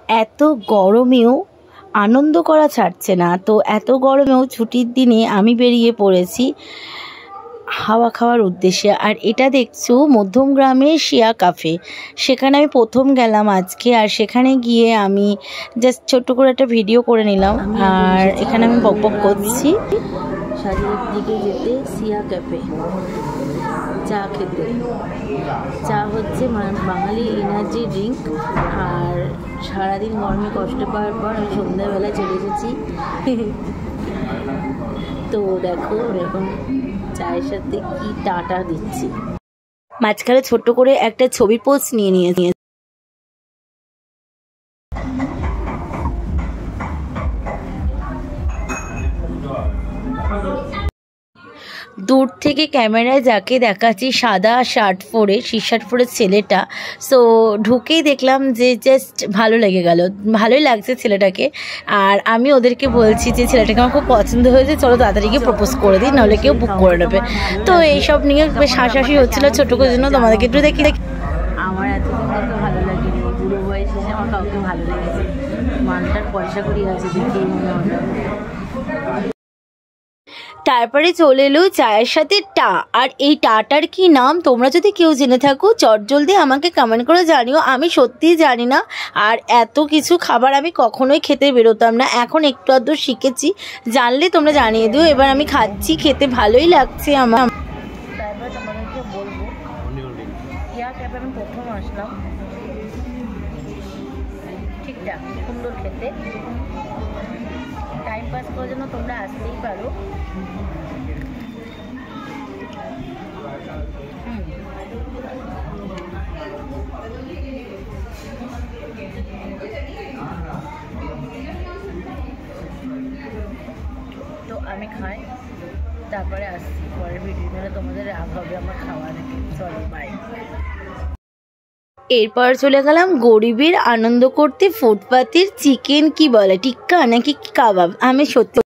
এত গরমেও আনন্দ করা ছাড়ছে না। তো এত গরমেও ছুটির দিনে আমি বেরিয়ে পড়েছি হাওয়া খাওয়ার উদ্দেশ্যে। আর এটা দেখছো মধ্যমগ্রামের শিয়া কাফে, সেখানে আমি প্রথম গেলাম আজকে। আর সেখানে গিয়ে আমি জাস্ট ছোট্ট করে একটা ভিডিও করে নিলাম। আর এখানে আমি বকবক করছি সাজিদের দিকে যেতে শিয়া ক্যাফে চা খেতে। চা হচ্ছে বাঙালি এনার্জি ড্রিঙ্ক। আর সারাদিন গরমে কষ্ট পাওয়ার পর আমি সন্ধ্যাবেলায় চলে এসেছি। তো দেখো এখন চায়ের সাথে কি টাটা দিচ্ছি। মাঝখানে ছোট্ট করে একটা ছবি পোস্ট নিয়ে নিয়েছি। দূর থেকে ক্যামেরায় যাকে দেখাচ্ছি সাদা শার্ট পরে টি-শার্ট পরে ছেলেটা, সো ঢুকেই দেখলাম যে জাস্ট ভালো লেগে গেল, ভালোই লাগছে ছেলেটাকে। আর আমি ওদেরকে বলছি যে ছেলেটাকে আমার খুব পছন্দ হয়েছে, চলো তাড়াতাড়ি গিয়ে প্রপোজ করে দিই, নাহলে কেউ বুক করে নেবে। তো এইসব নিয়ে বেশ হাসাহাসি হচ্ছিলো ছোট্ট জন্য। তোমাদেরকে একটু দেখি। আমার এতদিন কাউকে ভালো লাগেনি, বুড়ো বয়সে এসে আমার কাউকে ভালো লেগেছে। মানটার পয়সা করি আছে দেখেই মনে হলো। তারপরে চলে এলো চায়ের সাথে টা। আর এই টাটার কি নাম তোমরা যদি কেউ জেনে থাকো চটজলদি আমাকে কমেন্ট করে জানিও। আমি সত্যিই জানি না। আর এত কিছু খাবার আমি কখনোই খেতে বেরোতাম না, এখন একটু আধটু শিখেছি, জানলে তোমরা জানিয়ে দিও। এবার আমি খাচ্ছি, খেতে ভালোই লাগছে আমার। তারপরে তোমাদেরকে বলবো শিয়া ক্যাফে আমি প্রথম আসলাম, ঠিকঠাক সুন্দর খেতে, টাইম পাস করার জন্য তোমরা আসতেই পারো। তো আমি খাই, তারপরে আসছি পরের ভিডিও নিয়ে। তোমাদের রাগ হবে আমার খাওয়া দেখে। চলো বাই। এরপর চলে গেলাম গরিবের আনন্দ করতে ফুটপাতের চিকেন কি বলে টিক্কা নাকি কাবাব, আমি সত্যি